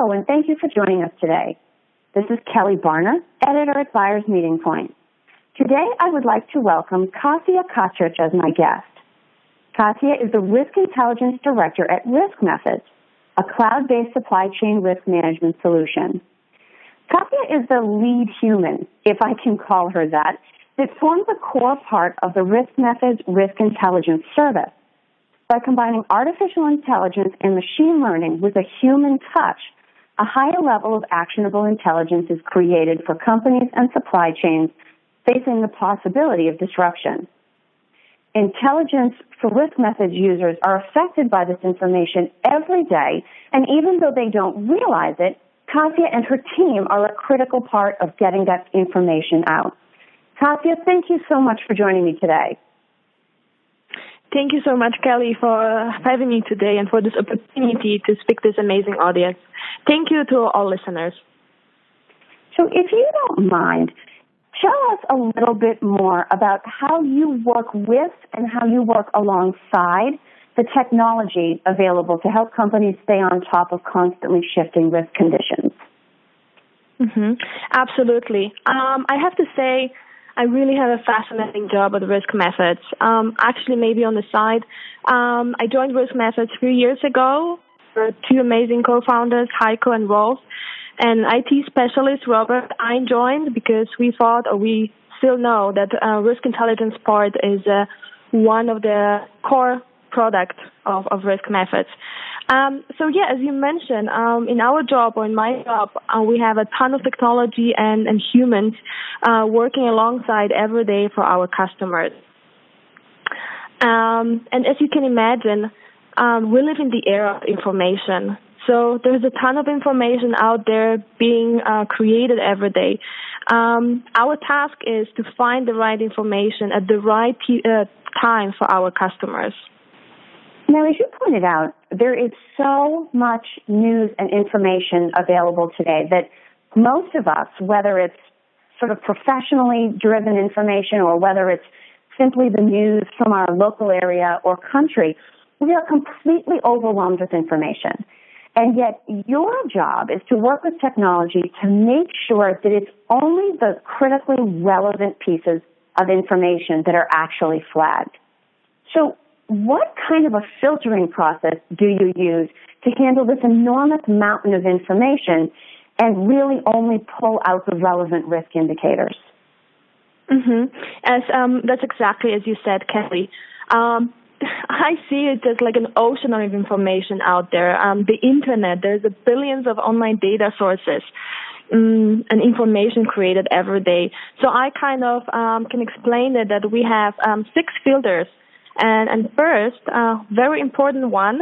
Hello, and thank you for joining us today. This is Kelly Barner, editor at Buyers Meeting Point. Today, I would like to welcome Kasia Katrycz as my guest. Kasia is the Risk Intelligence Director at riskmethods, a cloud-based supply chain risk management solution. Kasia is the lead human, if I can call her that forms a core part of the riskmethods risk intelligence service. By combining artificial intelligence and machine learning with a human touch, a higher level of actionable intelligence is created for companies and supply chains facing the possibility of disruption. Intelligence for riskmethods users are affected by this information every day, and even though they don't realize it, Kasia and her team are a critical part of getting that information out. Kasia, thank you so much for joining me today. Thank you so much, Kelly, for having me today and for this opportunity to speak to this amazing audience. Thank you to all listeners. So if you don't mind, tell us a little bit more about how you work with and how you work alongside the technology available to help companies stay on top of constantly shifting risk conditions. Absolutely. I have to say, I really have a fascinating job at riskmethods. Actually, maybe on the side, I joined riskmethods 3 years ago for two amazing co-founders, Heiko and Rolf, and IT specialist Robert. I joined because we thought, or we still know, that risk intelligence part is one of the core products of riskmethods. As you mentioned, in our job or in my job, we have a ton of technology and humans working alongside every day for our customers. And as you can imagine, we live in the era of information. So there's a ton of information out there being created every day. Our task is to find the right information at the right time for our customers. Now, as you pointed out, there is so much news and information available today that most of us, whether it's sort of professionally driven information or whether it's simply the news from our local area or country, we are completely overwhelmed with information. And yet your job is to work with technology to make sure that it's only the critically relevant pieces of information that are actually flagged. So what kind of a filtering process do you use to handle this enormous mountain of information and really only pull out the relevant risk indicators? That's exactly as you said, Kelly. I see it as like an ocean of information out there. The internet, there's billions of online data sources and information created every day. So I kind of can explain it that we have 6 filters. And first, very important one,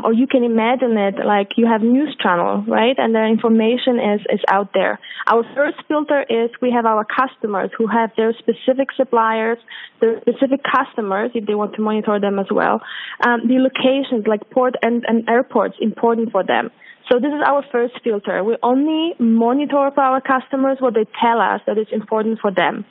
or you can imagine it like you have news channel, right? And the information is out there. Our first filter is we have our customers who have their specific suppliers, their specific customers, if they want to monitor them as well. The locations like port and airports, important for them. So this is our first filter. We only monitor for our customers what they tell us that is important for them.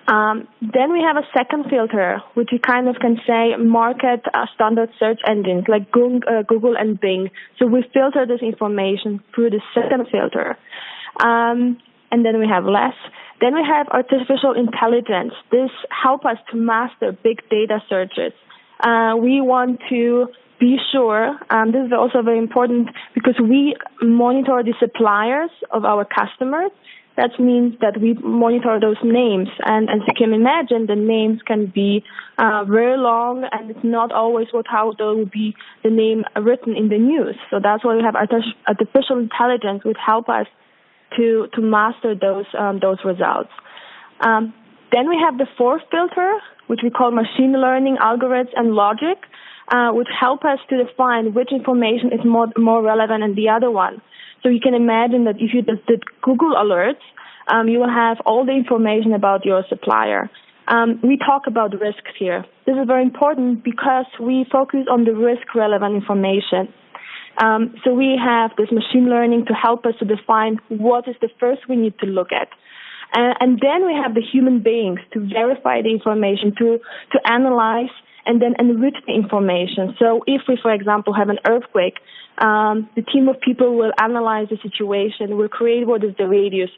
Then we have a second filter, which we kind of can say market standard search engines like Google and Bing. So we filter this information through the second filter. And then we have less. Then we have artificial intelligence. This helps us to master big data searches. We want to be sure, this is also very important because we monitor the suppliers of our customers. That means that we monitor those names, and as you can imagine, the names can be very long, and it's not always how there will be the name written in the news. So that's why we have artificial intelligence, which help us to master those results. Then we have the fourth filter, which we call machine learning algorithms and logic, which help us to define which information is more relevant than the other one. So you can imagine that if you just did Google alerts, you will have all the information about your supplier. We talk about risks here. This is very important because we focus on the risk-relevant information. So we have this machine learning to help us to define what is the first we need to look at. And then we have the human beings to verify the information, to analyze and then enrich the information. So if we, for example, have an earthquake, the team of people will analyze the situation, will create what is the radius,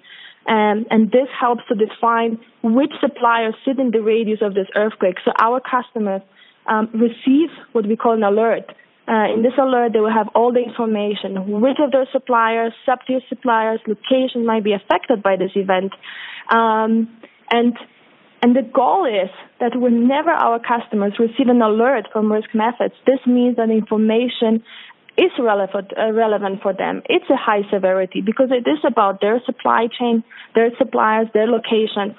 and this helps to define which suppliers sit in the radius of this earthquake. So our customers receive what we call an alert. In this alert, they will have all the information, which of their suppliers, sub-tier suppliers, location might be affected by this event. And the goal is that whenever our customers receive an alert from risk methods, this means that information is relevant for them. It's a high severity because it is about their supply chain, their suppliers, their locations.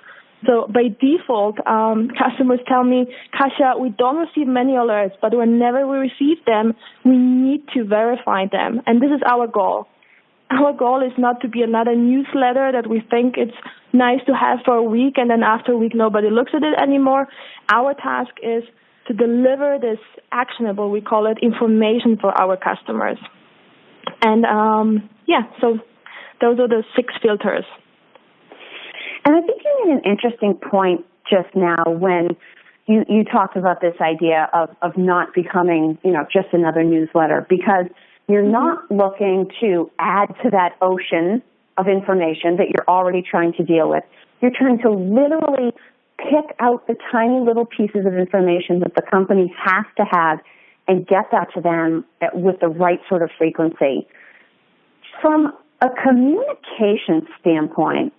So by default, customers tell me, Kasia, we don't receive many alerts, but whenever we receive them, we need to verify them. And this is our goal. Our goal is not to be another newsletter that we think it's nice to have for a week, and then after a week nobody looks at it anymore. Our task is to deliver this actionable, we call it, information for our customers. And so those are the 6 filters. And I think you made an interesting point just now when you talked about this idea of not becoming, just another newsletter, because you're not looking to add to that ocean of information that you're already trying to deal with. You're trying to literally pick out the tiny little pieces of information that the company has to have and get that to them with the right sort of frequency. From a communication standpoint,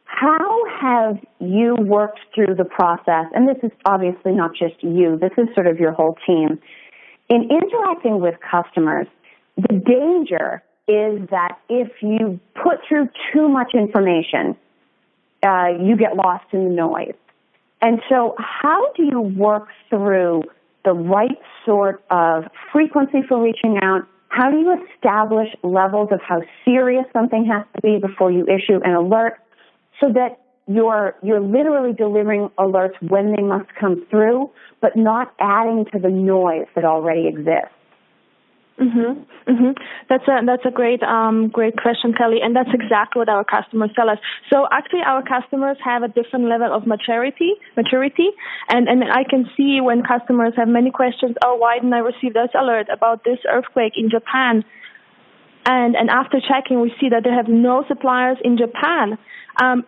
how have you worked through the process, and this is obviously not just you, this is sort of your whole team, in interacting with customers? The danger is that if you put through too much information, you get lost in the noise. And so how do you work through the right sort of frequency for reaching out? How do you establish levels of how serious something has to be before you issue an alert, so that you're literally delivering alerts when they must come through, but not adding to the noise that already exists? That's a great question, Kelly, and that's exactly what our customers tell us. So actually, our customers have a different level of maturity, and I can see when customers have many questions. Oh, why didn't I receive this alert about this earthquake in Japan? And after checking, we see that they have no suppliers in Japan.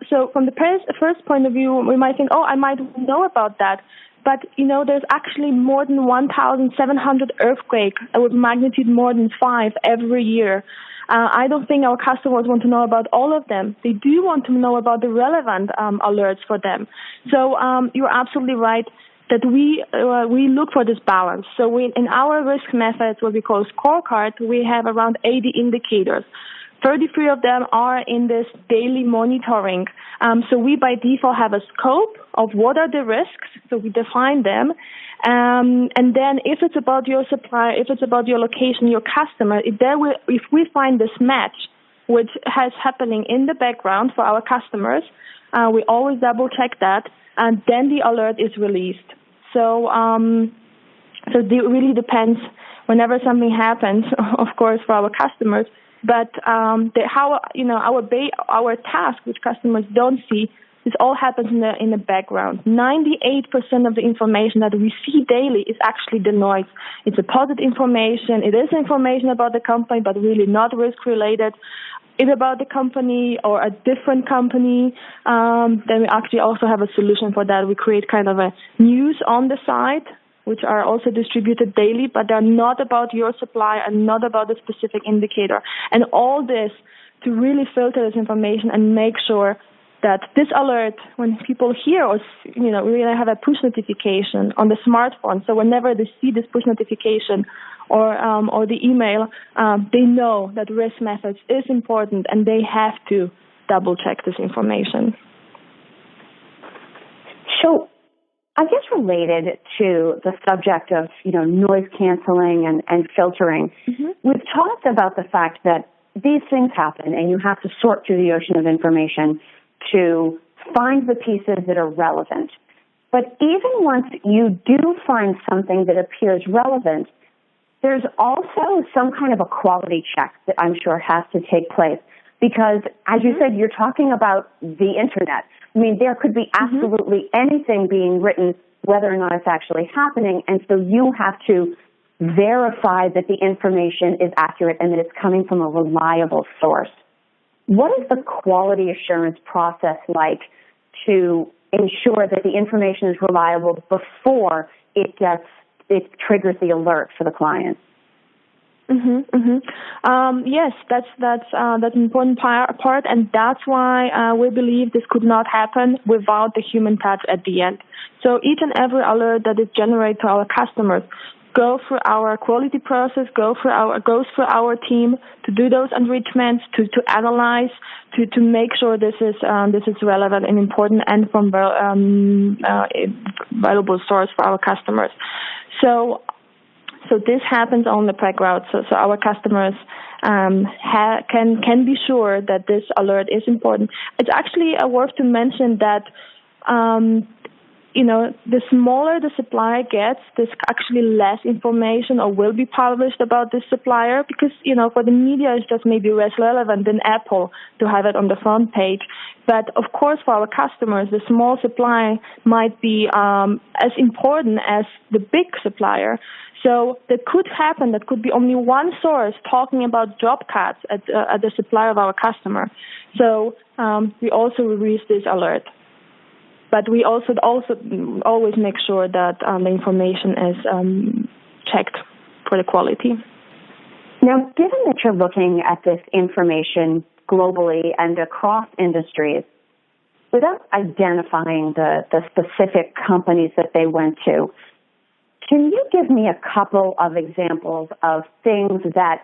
So from the first point of view, we might think, oh, I might know about that. But, there's actually more than 1,700 earthquakes with magnitude more than 5 every year. I don't think our customers want to know about all of them. They do want to know about the relevant alerts for them. So you're absolutely right that we look for this balance. So in our risk methods, what we call scorecard, we have around 80 indicators. 33 of them are in this daily monitoring. So we by default have a scope of what are the risks, so we define them. And then if it's about your supplier, if it's about your location, your customer, if we find this match, which has happening in the background for our customers, we always double check that, and then the alert is released. So it really depends whenever something happens, of course, for our customers. But our task, which customers don't see, this all happens in the background. 98% of the information that we see daily is actually the noise. It's a positive information. It is information about the company, but really not risk related. If about the company or a different company, then we actually also have a solution for that. We create kind of a news on the side, which are also distributed daily, but they're not about your supply and not about the specific indicator. And all this to really filter this information and make sure that this alert, when people hear or, we have a push notification on the smartphone, so whenever they see this push notification or the email, they know that risk methods is important and they have to double check this information. So, I guess related to the subject of, noise canceling and filtering, we've talked about the fact that these things happen and you have to sort through the ocean of information to find the pieces that are relevant. But even once you do find something that appears relevant, there's also some kind of a quality check that I'm sure has to take place. Because, as you said, you're talking about the Internet. I mean, there could be absolutely anything being written whether or not it's actually happening, and so you have to verify that the information is accurate and that it's coming from a reliable source. What is the quality assurance process like to ensure that the information is reliable before it triggers the alert for the client? Yes, that's an important part, and that's why we believe this could not happen without the human touch at the end. So each and every alert that is generated to our customers go through our quality process, goes through our team to do those enrichments, to analyze, to make sure this is relevant and important and from valuable source for our customers. So this happens on the preg route. So our customers can be sure that this alert is important. It's actually worth to mention that the smaller the supplier gets, there's actually less information or will be published about this supplier because, for the media it's just maybe less relevant than Apple to have it on the front page. But, of course, for our customers, the small supplier might be as important as the big supplier. So that could happen. That could be only one source talking about job cuts at the supplier of our customer. So we also release this alert. But we also always make sure that the information is checked for the quality. Now, given that you're looking at this information globally and across industries, without identifying the specific companies that they went to, can you give me a couple of examples of things that,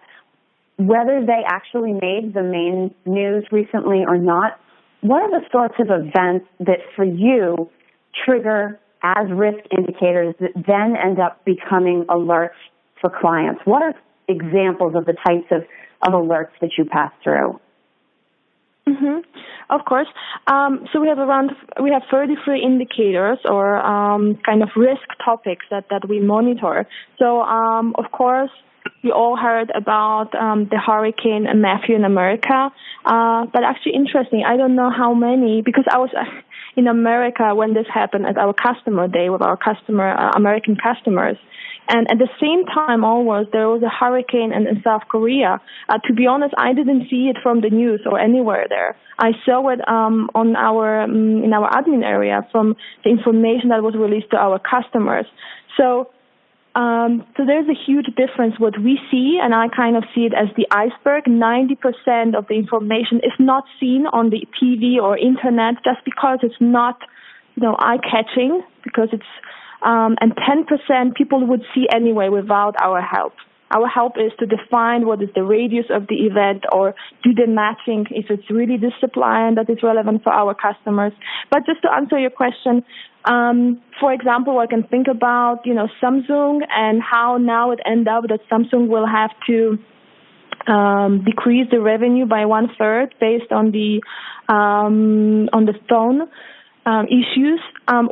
whether they actually made the main news recently or not, what are the sorts of events that for you trigger as risk indicators that then end up becoming alerts for clients? What are examples of the types of alerts that you pass through? Of course. So we have 33 indicators or kind of risk topics that we monitor. So of course, we all heard about the Hurricane Matthew in America. But actually interesting, I don't know how many, because I was in America when this happened at our customer day with our American customers. And at the same time almost, there was a hurricane in South Korea. To be honest, I didn't see it from the news or anywhere there. I saw it in our admin area from the information that was released to our customers. So there's a huge difference what we see, and I kind of see it as the iceberg. 90% of the information is not seen on the TV or internet just because it's not, eye-catching, because it's and 10% people would see anyway without our help. Our help is to define what is the radius of the event or do the matching if it's really this supplier and that is relevant for our customers. But just to answer your question, for example, I can think about, Samsung and how now it ended up that Samsung will have to decrease the revenue by 1/3 based on the phone issues.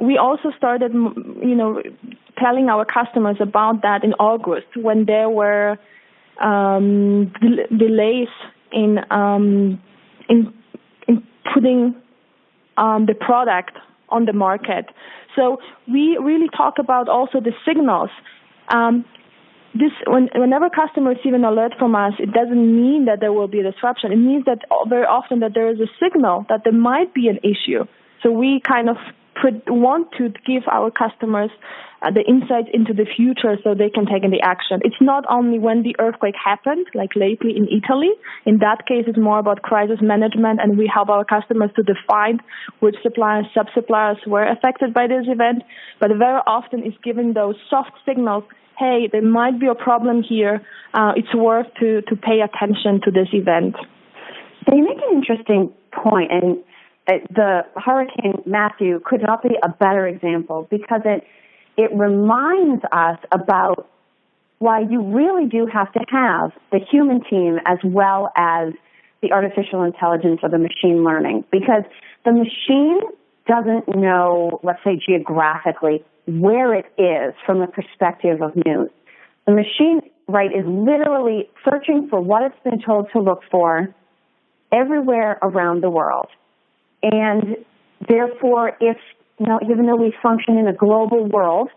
We also started, telling our customers about that in August when there were delays in putting the product on the market. So we really talk about also the signals. Whenever customers receive an alert from us, it doesn't mean that there will be a disruption. It means that very often that there is a signal that there might be an issue. So we kind of want to give our customers the insights into the future so they can take any action. It's not only when the earthquake happened, like lately in Italy. In that case, it's more about crisis management, and we help our customers to define which suppliers, sub-suppliers were affected by this event. But very often it's giving those soft signals, hey, there might be a problem here. It's worth to pay attention to this event. So you make an interesting point, and the Hurricane Matthew could not be a better example because it reminds us about why you really do have to have the human team as well as the artificial intelligence or the machine learning, because the machine doesn't know, let's say geographically, where it is from the perspective of news. The machine, is literally searching for what it's been told to look for everywhere around the world. And therefore, if, even though we function in a global world,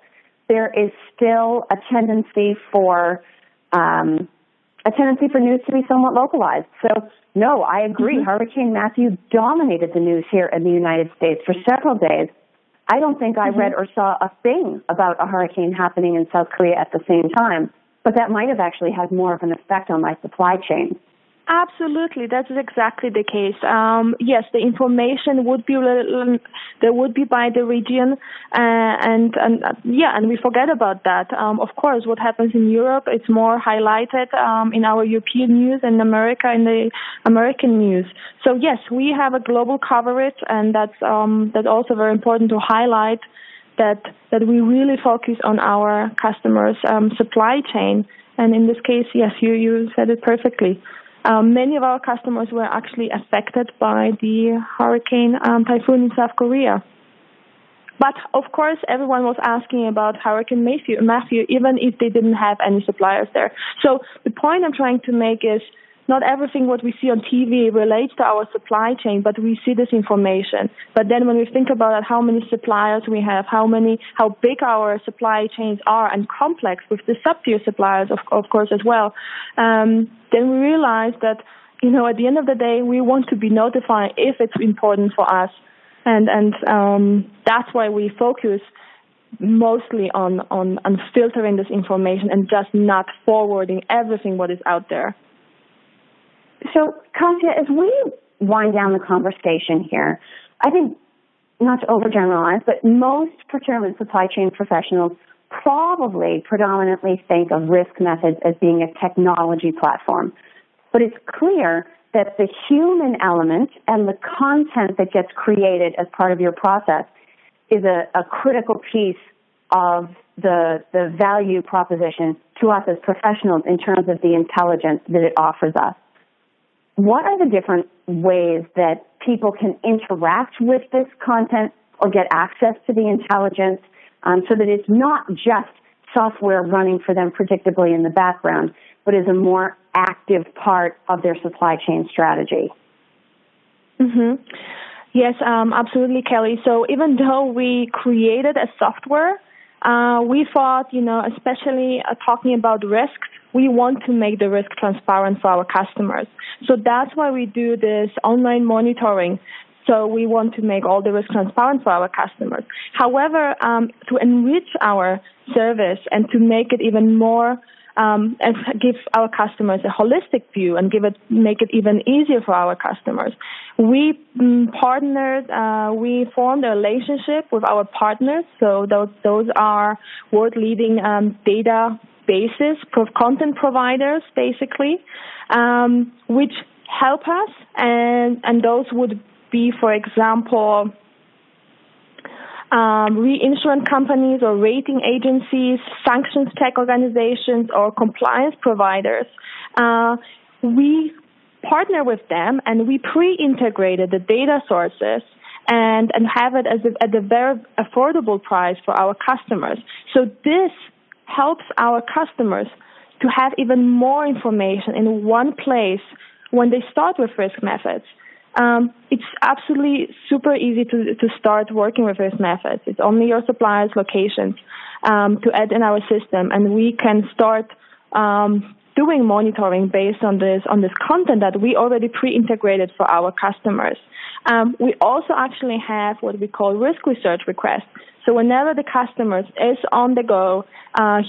there is still a tendency for news to be somewhat localized. So, no, I agree. Mm-hmm. Hurricane Matthew dominated the news here in the United States for several days. I don't think I read or saw a thing about a hurricane happening in South Korea at the same time, but that might have actually had more of an effect on my supply chain. Absolutely, that's exactly the case. Yes, the information would be by the region, and we forget about that. Of course, what happens in Europe, it's more highlighted in our European news, and America in the American news. So yes, we have a global coverage, and that's also very important to highlight that we really focus on our customers' supply chain. And in this case, yes, you said it perfectly. Many of our customers were actually affected by the hurricane typhoon in South Korea. But, of course, everyone was asking about Hurricane Matthew, even if they didn't have any suppliers there. So the point I'm trying to make is not everything what we see on TV relates to our supply chain, but we see this information. But then when we think about how many suppliers we have, how big our supply chains are and complex with the sub-tier suppliers, of course, as well, then we realize that, at the end of the day, we want to be notified if it's important for us. And that's why we focus mostly on filtering this information and just not forwarding everything what is out there. So, Kasia, as we wind down the conversation here, I think, not to overgeneralize, but most procurement supply chain professionals probably predominantly think of risk methods as being a technology platform. But it's clear that the human element and the content that gets created as part of your process is a critical piece of the value proposition to us as professionals in terms of the intelligence that it offers us. What are the different ways that people can interact with this content or get access to the intelligence so that it's not just software running for them predictably in the background, but is a more active part of their supply chain strategy? Mm-hmm. Yes, absolutely, Kelly. So even though we created a software, we thought, especially talking about risks, we want to make the risk transparent for our customers. So that's why we do this online monitoring. So we want to make all the risk transparent for our customers. However, to enrich our service and to make it even more and give our customers a holistic view and make it even easier for our customers, we partnered, we formed a relationship with our partners. So those are world-leading databases, content providers, basically, which help us, and those would be, for example, reinsurance companies or rating agencies, sanctions check organizations, or compliance providers. We partner with them, and we pre-integrated the data sources and have it at a very affordable price for our customers. So this helps our customers to have even more information in one place when they start with risk methods. It's absolutely super easy to start working with risk methods. It's only your supplier's locations to add in our system, and we can start doing monitoring based on this content that we already pre-integrated for our customers. We also actually have what we call risk research requests. So whenever the customer is on the go,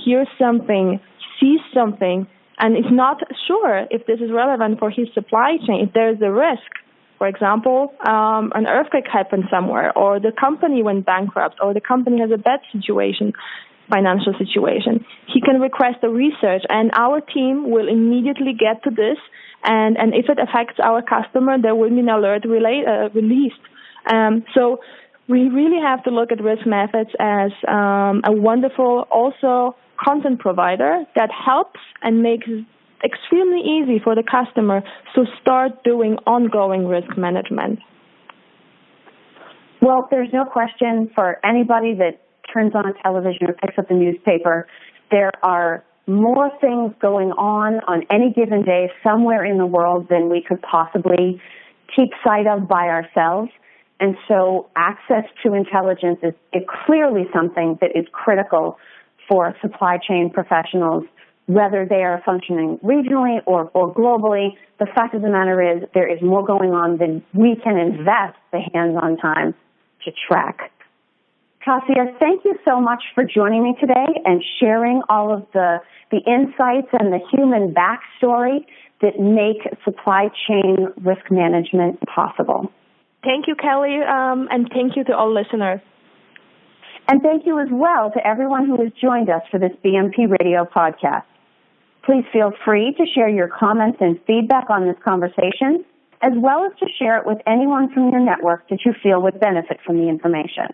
hears something, sees something, and is not sure if this is relevant for his supply chain, if there is a risk, for example, an earthquake happened somewhere, or the company went bankrupt, or the company has a bad financial situation, he can request a research, and our team will immediately get to this, and if it affects our customer, there will be an alert released. So we really have to look at risk methods as a wonderful also content provider that helps and makes it extremely easy for the customer to start doing ongoing risk management. Well, there's no question for anybody that turns on television or picks up the newspaper, there are more things going on any given day somewhere in the world than we could possibly keep sight of by ourselves. And so access to intelligence is clearly something that is critical for supply chain professionals, whether they are functioning regionally or globally. The fact of the matter is there is more going on than we can invest the hands-on time to track. Kasia, thank you so much for joining me today and sharing all of the insights and the human backstory that make supply chain risk management possible. Thank you, Kelly, and thank you to all listeners. And thank you as well to everyone who has joined us for this BMP Radio podcast. Please feel free to share your comments and feedback on this conversation, as well as to share it with anyone from your network that you feel would benefit from the information.